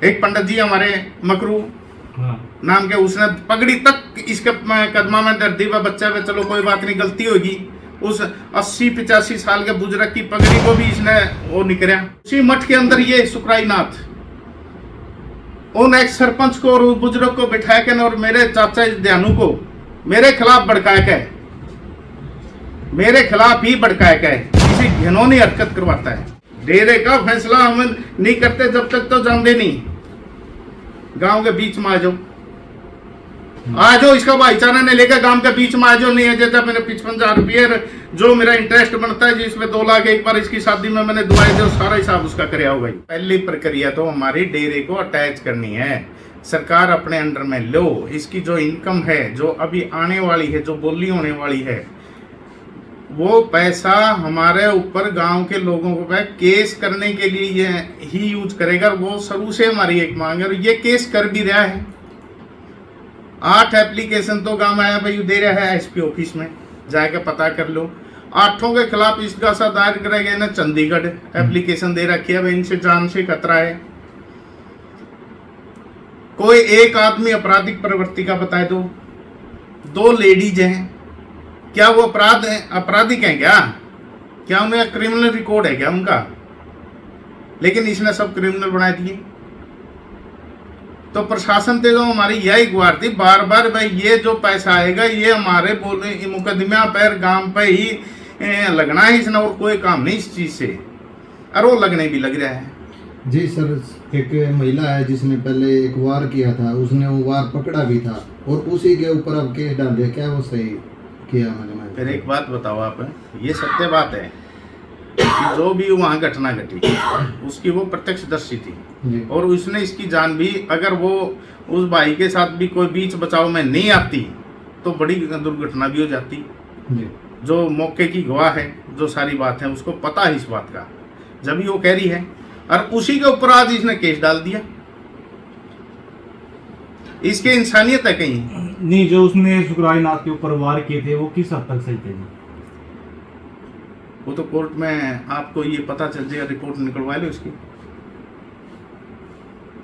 एक पंडित जी हमारे मकरू नाम के, उसने पगड़ी तक इसके कदमा में दर्दी व बच्चा पे, चलो कोई बात नहीं, गलती होगी। उस 80-85 साल के बुजुर्ग की पगड़ी को भी इसने वो निकला। उसी मठ के अंदर ये सुकराई नाथ उन एक सरपंच को और बुजुर्ग को बिठा के और मेरे चाचा ध्यानू को मेरे खिलाफ भड़काया के, मेरे खिलाफ ही भड़काया के किसी घिनौनी हरकत करवाता है। डेरे का फैसला हम नहीं करते जब तक तो जानते नहीं। गांव के बीच में आ जाओ, इसका भाईचारा ने लेकर गांव के बीच में आ जाओ। नहीं है जैसा मैंने 55,000 रुपये जो मेरा इंटरेस्ट बनता है, जिसमें 2 लाख एक बार इसकी शादी में मैंने दुआई दे, सारा हिसाब उसका कराया होगा। पहली प्रक्रिया तो हमारी डेरे को अटैच करनी है, सरकार अपने अंडर में लो। इसकी जो इनकम है, जो अभी आने वाली है, जो बोली होने वाली है, वो पैसा हमारे ऊपर गांव के लोगों को केस करने के लिए ये ही यूज करेगा। वो शुरू से हमारी एक मांग है और ये केस कर भी रहा है। 8 एप्लीकेशन तो गांव आया भाई दे रहा है एसपी ऑफिस में, जाके पता कर लो। 8 के खिलाफ इसका सा दायर कराया गया ना, चंडीगढ़ एप्लीकेशन दे रखी है भाई, इनसे जान से खतरा है। कोई एक आदमी आपराधिक प्रवृत्ति का बता दो। 2 लेडीज हैं, क्या वो आपराधिक हैं क्या उन्हें क्रिमिनल रिकॉर्ड है क्या उनका? लेकिन इसने सब क्रिमिनल बना दिए। तो प्रशासन से जो हमारी यही गुहार थी बार बार, भाई ये जो पैसा आएगा ये हमारे बोले मुकदमा पर गांव पे ही लगना है, इसने और कोई काम नहीं इस चीज से, और वो लगने भी लग रहा है। जी सर, एक महिला है जिसने पहले एक वार किया था, उसने वो वार पकड़ा भी था और उसी के ऊपर अब केस डाल दिया, क्या वो सही किया? फिर एक बात बताओ आप, ये सत्य बात है कि जो भी वहाँ घटना घटी उसकी वो प्रत्यक्षदर्शी थी और उसने इसकी जान भी, अगर वो उस भाई के साथ भी कोई बीच बचाव में नहीं आती तो बड़ी दुर्घटना भी हो जाती। जो मौके की गवाह है, जो सारी बात है, उसको पता है इस बात का, जब भी वो कह रही है, और उसी के ऊपर आज इसने केस डाल दिया। इसके इंसानियत है कहीं नहीं। जो उसने सुकराई नाथ के ऊपर वार किए थे वो किस हद तक सही थे? वो तो कोर्ट में आपको ये पता चल जाएगा, रिपोर्ट निकलवा लो इसकी।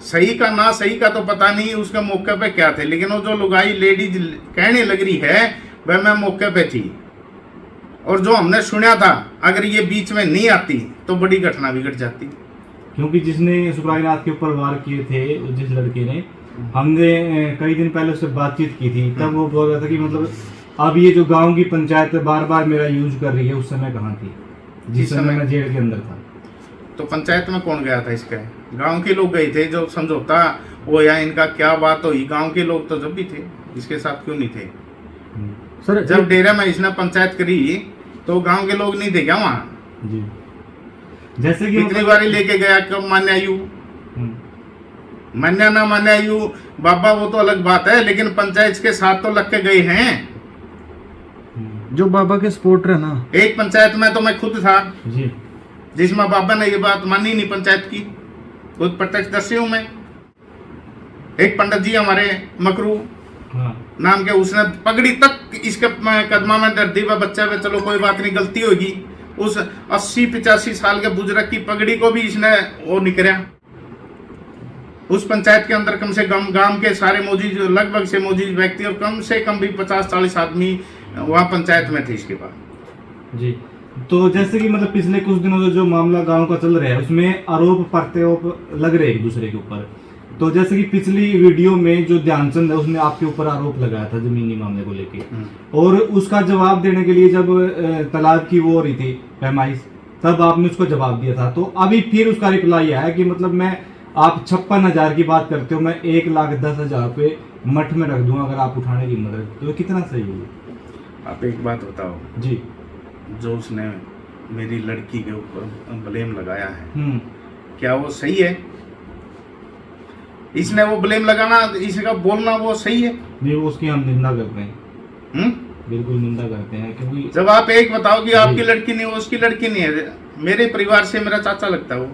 सही का ना सही का तो पता नहीं उसके मौके पे क्या थे, लेकिन वो जो लुगाई लेडीज कहने लग रही है वह मैं मौके पे थी, और जो हमने सुना था अगर ये बीच में नहीं आती तो बड़ी घटना बिगड़ जाती। क्योंकि जिसने सुकराई नाथ के ऊपर वार किए थे, जिस लड़के ने, हमने कई दिन पहले उससे बातचीत की थी, तब वो बोल रहा था कि मतलब अब ये जो गांव की पंचायत बार बार मेरा यूज कर रही है, उस समय कहाँ थी जिस समय मैं जेल के अंदर था? तो पंचायत में कौन गया था इसका? गांव के लोग गए थे, जो समझौता वो या इनका क्या बात हुई, गांव के लोग तो जब भी थे, इसके साथ क्यों नहीं थे? सर जब डेरा में इसने पंचायत करी तो गांव के लोग नहीं थे क्या वहाँ? जी, जैसे कि कितनी बारी लेके गया, कब मान्य आयु, मान्य ना मान्य आयु बाबा वो तो अलग बात है, लेकिन पंचायत के साथ तो लग के गए हैं। जो बाबा के सपोर्टर है ना, एक पंचायत में तो मैं खुद था जी, जिसमें बाबा ने ये बात मानी नहीं पंचायत की, खुद प्रत्यक्षदर्शी हूं मैं। एक पंडित जी हमारे मकरू नाम के, उसने पगड़ी तक इसके कदमा में दर्दी व बच्चा पे, चलो कोई बात नहीं, गलती होगी। उस 80-85 साल के बुजुर्ग की पगड़ी को भी इसने वो निकला। उस पंचायत के अंदर कम से कम गांव के सारे मौजूद, लगभग से मौजूद व्यक्ति और कम से कम भी 50-40 आदमी वहाँ पंचायत में थे इसके बाद। जी, तो जैसे कि मतलब पिछले कुछ दिनों से जो मामला गांव का चल रहा है, उसमें आरोप प्रत्यारोप लग रहे हैं एक दूसरे के ऊपर। तो जैसे कि पिछली वीडियो में जो ध्यानचंद है उसने आपके ऊपर आरोप लगाया था जमीनी मामले को लेके, और उसका जवाब देने के लिए जब तालाब की वो हो रही थी पैमाइश, तब आपने उसको जवाब दिया था। तो अभी फिर उसका रिप्लाई आया कि मतलब मैं, आप 56,000 की बात करते हो, मैं 1,10,000 रुपये मठ में रख दूंगा अगर आप उठाने की मदद, तो कितना सही है? आप एक बात बताओ जी, जो उसने मेरी लड़की के ऊपर ब्लेम लगाया है, क्या वो सही है? इसने वो ब्लेम लगाना, इसका बोलना वो सही है? नहीं, वो उसकी हम निंदा करते हैं। बिल्कुल निंदा करते हैं, क्योंकि जब आप एक बताओ कि आपकी लड़की नहीं, वो उसकी लड़की नहीं है, मेरे परिवार से मेरा चाचा लगता है वो,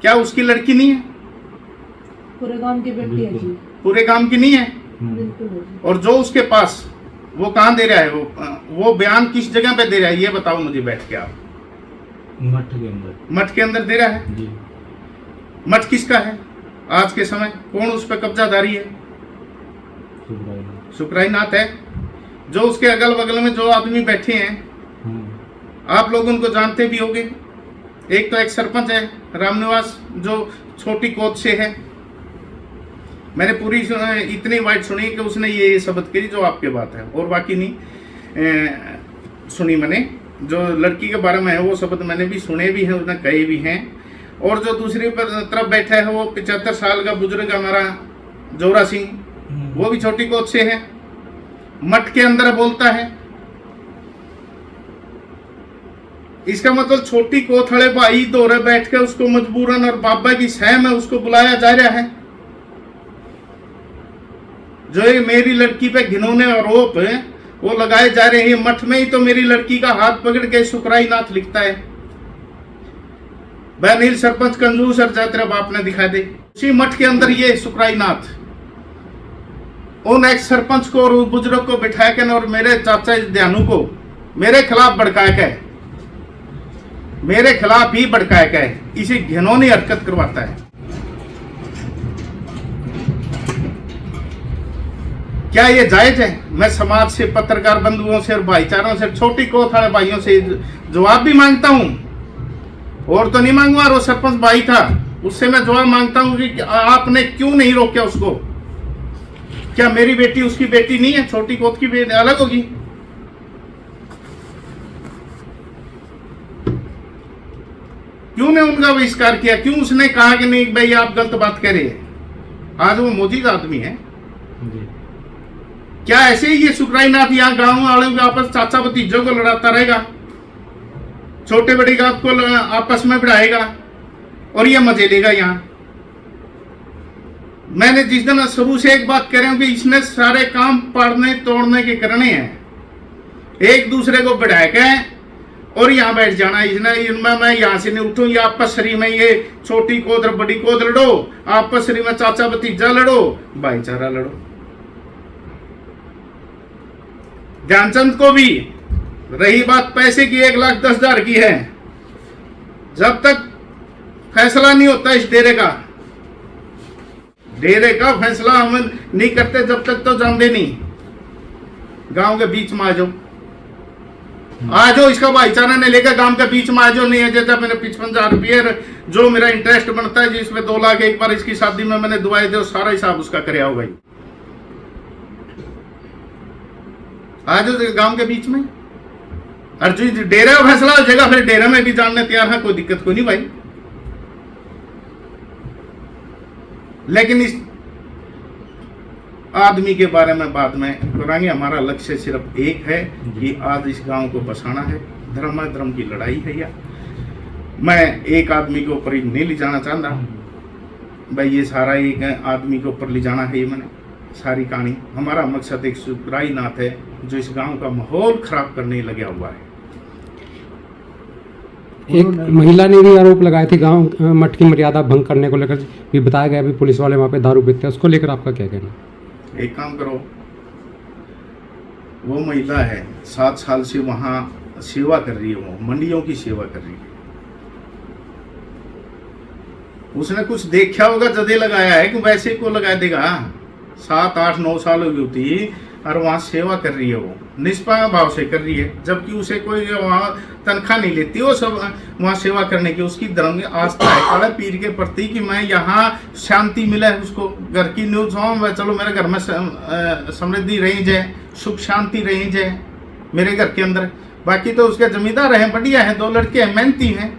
क्या उसकी लड़की नहीं है? पूरे गांव की बेटी है जी। पूरे गांव की नहीं है? बिल्कुल। और जो उसके पास वो कहाँ दे रहा है, वो बयान किस जगह पे दे रहा है, ये बताओ मुझे बैठ के आप। मठ के अंदर। मठ के अंदर दे रहा है? जी। मठ किसका है आज के समय? कौन उस पर कब्जाधारी है? सुकराईनाथ है। जो उसके अगल बगल में जो आदमी बैठे हैं आप लोग उनको जानते भी होंगे। एक तो एक सरपंच है रामनिवास जो छोटी कोत से है। मैंने पूरी इतनी वाइट सुनी कि उसने ये शब्द कही जो आपके बात है, और बाकी नहीं सुनी मैंने। जो लड़की के बारे में है वो शब्द मैंने भी सुने भी हैं, उसने कहे भी हैं। और जो दूसरी तरफ बैठा है वो 75 साल का बुजुर्ग हमारा जोरा सिंह, वो भी छोटी कोत से है, मठ के अंदर बोलता है। इसका मतलब छोटी कोत वाले भाई दौरे बैठ के उसको मजबूरन और बाबा की सह में उसको बुलाया जा रहा है। जो ये मेरी लड़की पे घिनौने आरोप वो लगाए जा रहे हैं, मठ में ही तो मेरी लड़की का हाथ पकड़ के सुकराईनाथ लिखता है। बहनील सरपंच कंजूस और तेरा बाप ने दिखा दे। उसी मठ के अंदर ये सुकराईनाथ उन एक्स सरपंच को और बुजुर्ग को बिठा के और मेरे चाचा ध्यानु को मेरे खिलाफ भड़का के, मेरे खिलाफ ही भड़का के इसी घिनौनी हरकत करवाता है। क्या ये जायज है? मैं समाज से, पत्रकार बंधुओं से और भाईचारों से, छोटी कोत वाले भाइयों से जवाब भी मांगता हूं, और तो नहीं मांगूंगा। वो सरपंच भाई था उससे मैं जवाब मांगता हूं कि आपने क्यों नहीं रोका उसको? क्या मेरी बेटी उसकी बेटी नहीं है? छोटी कोत की बेटी अलग होगी? क्यों ने उनका बहिष्कार किया? क्यों उसने कहा कि नहीं भाई आप गलत बात कह रहे हैं? आज वो मौजूद आदमी है। क्या ऐसे ही ये सुकराईनाथ यहाँ गांव वालों के आपस चाचा भतीजों को लड़ाता रहेगा, छोटे बड़ी बात को आपस में बढ़ाएगा और ये मजे लेगा? यहाँ मैंने जिस दिन शुरू से एक बात कह रहा हूं कि इसने सारे काम पाड़ने तोड़ने के करने हैं, एक दूसरे को बढ़ा के और यहाँ बैठ जाना। इसने इनमें मैं यहाँ से नहीं उठूं, ये आपस में ये छोटी कोद बड़ी कोद लड़ो, आपस में चाचा भतीजा लड़ो, भाईचारा लड़ो। ध्यानचंद को भी रही बात पैसे की 1,10,000 की है, जब तक फैसला नहीं होता इस डेरे का फैसला हम नहीं करते जब तक तो जानते नहीं। गांव के बीच में आ जाओ, इसका भाईचारा ने लेकर गांव के बीच में आ जाओ। नहीं है जैसा मैंने 55,000 रुपये जो मेरा इंटरेस्ट बनता है, जिसमें 2 लाख एक बार इसकी शादी में मैंने दुआई दे, सारा हिसाब उसका कराया हो भाई। आ जाओ गांव के बीच में, और जो डेरे का फैसला हो जाएगा फिर डेरे में भी जानने तैयार है, कोई दिक्कत कोई नहीं भाई। लेकिन इस आदमी के बारे में बाद में करेंगे। हमारा लक्ष्य सिर्फ एक है कि आज इस गांव को बसाना है। धर्म की लड़ाई है। या मैं एक आदमी के ऊपर ही नहीं ले जाना चाहता भाई, ये सारा एक आदमी के ऊपर ले जाना है। ये मैंने सारी कहानी, हमारा मकसद एक सुकराईनाथ है जो इस गांव का माहौल खराब करने लगा हुआ है। एक महिला ने भी आरोप लगाए थे गांव मठ की मर्यादा भंग करने को लेकर, भी बताया गया भी पुलिस वाले वहां पे दारू पीते हैं, उसको लेकर आपका क्या कहना? एक काम करो, वो महिला है 7 साल से वहां सेवा कर रही है, वो मंडियों की सेवा कर रही है। उसने कुछ देखा होगा जदे लगाया है कि वैसे को लगा देगा। 7, 8, 9 साल हो गई होती और वहाँ सेवा कर रही है, वो निष्पा भाव से कर रही है, जबकि उसे कोई वहाँ तनख्वाह नहीं लेती। वो सब वहाँ सेवा करने की उसकी धर्म की आस्था है काला पीर के प्रति कि मैं यहाँ शांति मिला है उसको, घर की न्यूज हो, चलो मेरे घर में समृद्धि रही जाए, सुख शांति रही जाए मेरे घर के अंदर। बाकी तो उसके जमींदार हैं, बढ़िया है, 2 लड़के हैं, मेहनती हैं।